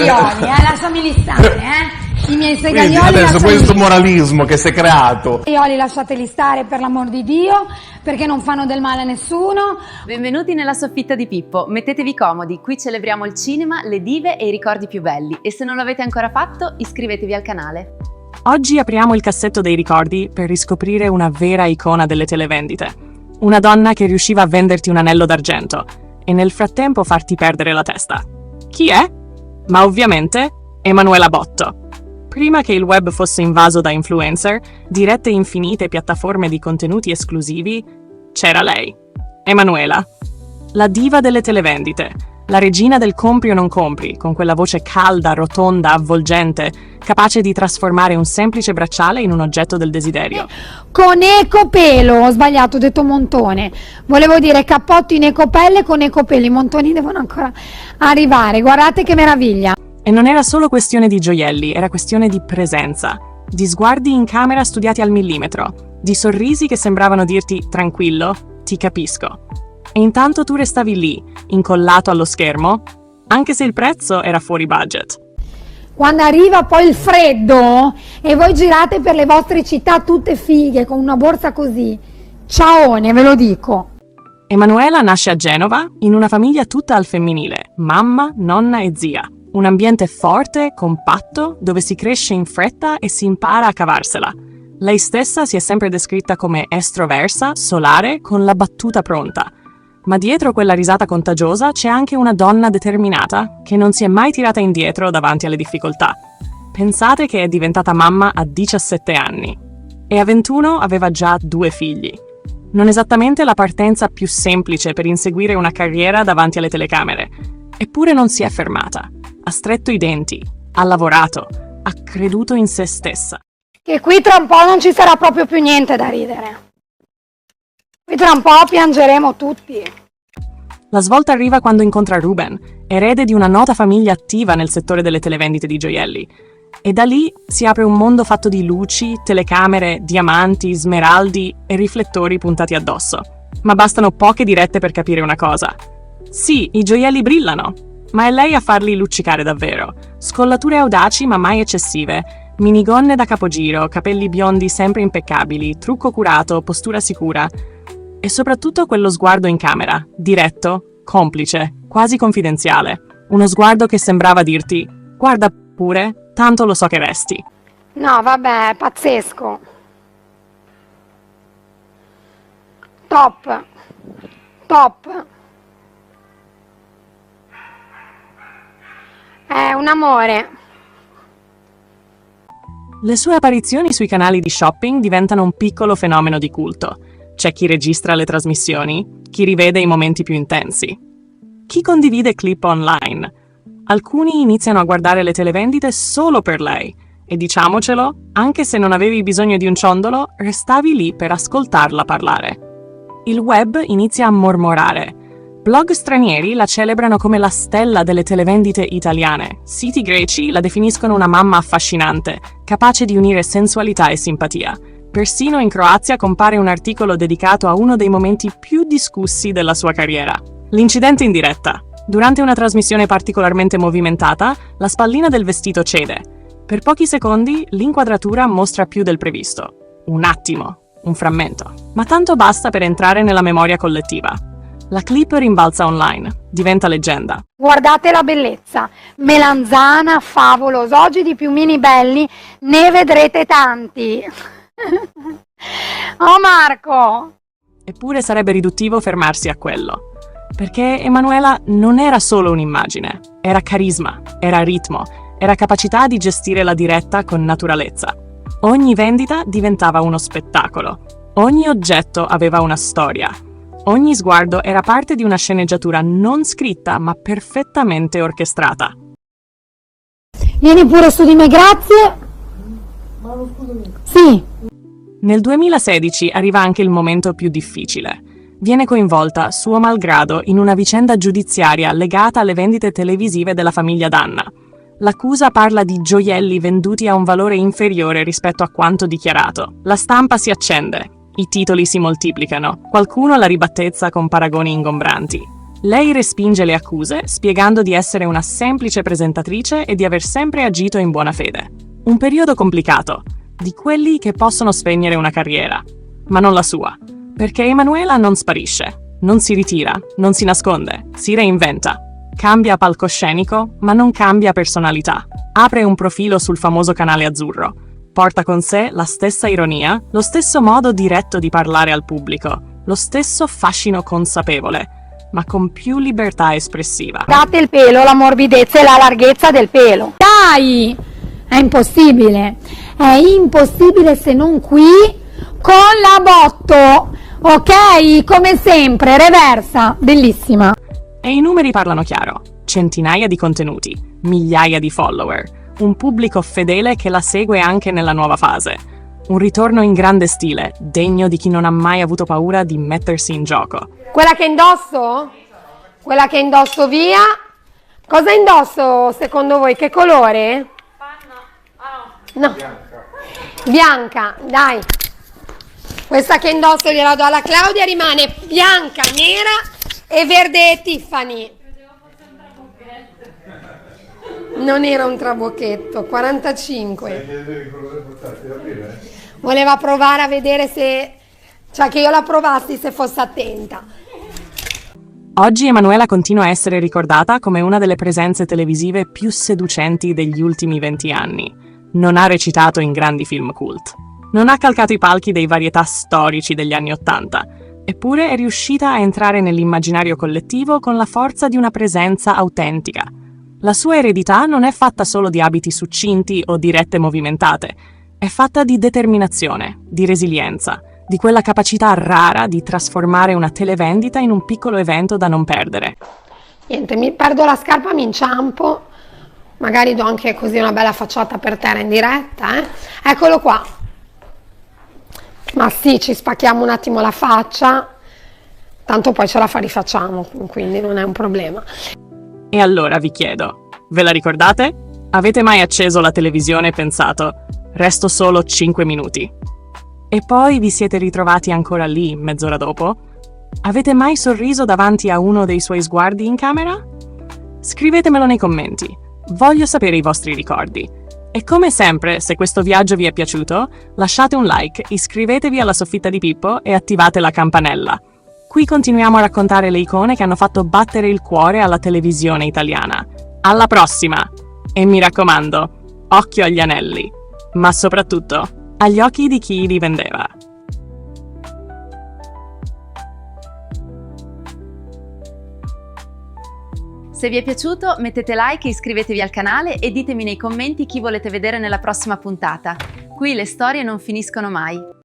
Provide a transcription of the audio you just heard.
segaioli, lasciami listare, I miei segaioli. Quindi adesso questo listare. moralismo che si è creato. Segaioli lasciateli stare, per l'amor di Dio, perché non fanno del male a nessuno. Benvenuti nella soffitta di Pippo, mettetevi comodi, qui celebriamo il cinema, le dive e i ricordi più belli e se non l'avete ancora fatto iscrivetevi al canale. Oggi apriamo il cassetto dei ricordi per riscoprire una vera icona delle televendite. Una donna che riusciva a venderti un anello d'argento e nel frattempo farti perdere la testa. Chi è? Ma ovviamente Emanuela Botto. Prima che il web fosse invaso da influencer, dirette infinite piattaforme di contenuti esclusivi, c'era lei, Emanuela, la diva delle televendite, la regina del compri o non compri, con quella voce calda, rotonda, avvolgente, capace di trasformare un semplice bracciale in un oggetto del desiderio. Con ecopelo, ho sbagliato, ho detto montone. Volevo dire cappotti in ecopelle con ecopelo, i montoni devono ancora arrivare, guardate che meraviglia. E non era solo questione di gioielli, era questione di presenza, di sguardi in camera studiati al millimetro, di sorrisi che sembravano dirti tranquillo, ti capisco. E intanto tu restavi lì, incollato allo schermo, anche se il prezzo era fuori budget. Quando arriva poi il freddo e voi girate per le vostre città tutte fighe con una borsa così, ciaone, ve lo dico. Emanuela nasce a Genova in una famiglia tutta al femminile, mamma, nonna e zia. Un ambiente forte, compatto, dove si cresce in fretta e si impara a cavarsela. Lei stessa si è sempre descritta come estroversa, solare, con la battuta pronta. Ma dietro quella risata contagiosa c'è anche una donna determinata che non si è mai tirata indietro davanti alle difficoltà. Pensate che è diventata mamma a 17 anni e a 21 aveva già 2 figli. Non esattamente la partenza più semplice per inseguire una carriera davanti alle telecamere. Eppure non si è fermata. Ha stretto i denti, ha lavorato, ha creduto in se stessa. Che qui tra un po' non ci sarà proprio più niente da ridere. Qui tra un po' piangeremo tutti. La svolta arriva quando incontra Ruben, erede di una nota famiglia attiva nel settore delle televendite di gioielli. E da lì si apre un mondo fatto di luci, telecamere, diamanti, smeraldi e riflettori puntati addosso. Ma bastano poche dirette per capire una cosa. Sì, i gioielli brillano, ma è lei a farli luccicare davvero. Scollature audaci ma mai eccessive, minigonne da capogiro, capelli biondi sempre impeccabili, trucco curato, postura sicura. E soprattutto quello sguardo in camera, diretto, complice, quasi confidenziale. Uno sguardo che sembrava dirti, guarda pure, tanto lo so che resti. No, vabbè, pazzesco. Top. Top. È un amore. Le sue apparizioni sui canali di shopping diventano un piccolo fenomeno di culto. C'è chi registra le trasmissioni, chi rivede i momenti più intensi, chi condivide clip online. Alcuni iniziano a guardare le televendite solo per lei e diciamocelo, anche se non avevi bisogno di un ciondolo, restavi lì per ascoltarla parlare. Il web inizia a mormorare. Blog stranieri la celebrano come la stella delle televendite italiane. Siti greci la definiscono una mamma affascinante, capace di unire sensualità e simpatia. Persino in Croazia compare un articolo dedicato a uno dei momenti più discussi della sua carriera. L'incidente in diretta. Durante una trasmissione particolarmente movimentata, la spallina del vestito cede. Per pochi secondi l'inquadratura mostra più del previsto. Un attimo, un frammento. Ma tanto basta per entrare nella memoria collettiva. La clip rimbalza online, diventa leggenda. Guardate la bellezza. Melanzana, favoloso. Oggi di piumini belli ne vedrete tanti. Oh Marco! Eppure sarebbe riduttivo fermarsi a quello. Perché Emanuela non era solo un'immagine, era carisma, era ritmo, era capacità di gestire la diretta con naturalezza. Ogni vendita diventava uno spettacolo, ogni oggetto aveva una storia, ogni sguardo era parte di una sceneggiatura non scritta ma perfettamente orchestrata. Vieni pure su di me, grazie. Sì. Nel 2016 arriva anche il momento più difficile. Viene coinvolta, suo malgrado, in una vicenda giudiziaria legata alle vendite televisive della famiglia D'Anna. L'accusa parla di gioielli venduti a un valore inferiore rispetto a quanto dichiarato. La stampa si accende, i titoli si moltiplicano, qualcuno la ribattezza con paragoni ingombranti. Lei respinge le accuse, spiegando di essere una semplice presentatrice e di aver sempre agito in buona fede. Un periodo complicato, di quelli che possono spegnere una carriera, ma non la sua, perché Emanuela non sparisce, non si ritira, non si nasconde, si reinventa. Cambia palcoscenico, ma non cambia personalità. Apre un profilo sul famoso canale azzurro. Porta con sé la stessa ironia, lo stesso modo diretto di parlare al pubblico, lo stesso fascino consapevole, ma con più libertà espressiva. Date il pelo, la morbidezza e la larghezza del pelo. Dai! È impossibile se non qui con la botto, ok? Come sempre, reversa, bellissima. E i numeri parlano chiaro. Centinaia di contenuti, migliaia di follower, un pubblico fedele che la segue anche nella nuova fase. Un ritorno in grande stile, degno di chi non ha mai avuto paura di mettersi in gioco. Quella che indosso? Quella che indosso via? Cosa indosso secondo voi? Che colore? No. Bianca, dai. Questa che indosso gliela do alla Claudia, rimane bianca, nera e verde Tiffany. Non era un trabocchetto, 45. Voleva provare a vedere se, cioè che io la provassi se fosse attenta. Oggi Emanuela continua a essere ricordata come una delle presenze televisive più seducenti degli ultimi 20 anni. Non ha recitato in grandi film cult. Non ha calcato i palchi dei varietà storici degli anni '80. Eppure è riuscita a entrare nell'immaginario collettivo con la forza di una presenza autentica. La sua eredità non è fatta solo di abiti succinti o dirette movimentate. È fatta di determinazione, di resilienza, di quella capacità rara di trasformare una televendita in un piccolo evento da non perdere. Niente, mi perdo la scarpa, mi inciampo, magari do anche così una bella facciata per terra in diretta, Eccolo qua. Ma sì, ci spacchiamo un attimo la faccia, tanto poi ce la rifacciamo, quindi non è un problema. E allora vi chiedo, ve la ricordate? Avete mai acceso la televisione e pensato, resto solo 5 minuti? E poi vi siete ritrovati ancora lì mezz'ora dopo? Avete mai sorriso davanti a uno dei suoi sguardi in camera? Scrivetemelo nei commenti, voglio sapere i vostri ricordi. E come sempre, se questo viaggio vi è piaciuto, lasciate un like, iscrivetevi alla Soffitta di Pippo e attivate la campanella. Qui continuiamo a raccontare le icone che hanno fatto battere il cuore alla televisione italiana. Alla prossima! E mi raccomando, occhio agli anelli, ma soprattutto agli occhi di chi li vendeva. Se vi è piaciuto mettete like, iscrivetevi al canale e ditemi nei commenti chi volete vedere nella prossima puntata. Qui le storie non finiscono mai.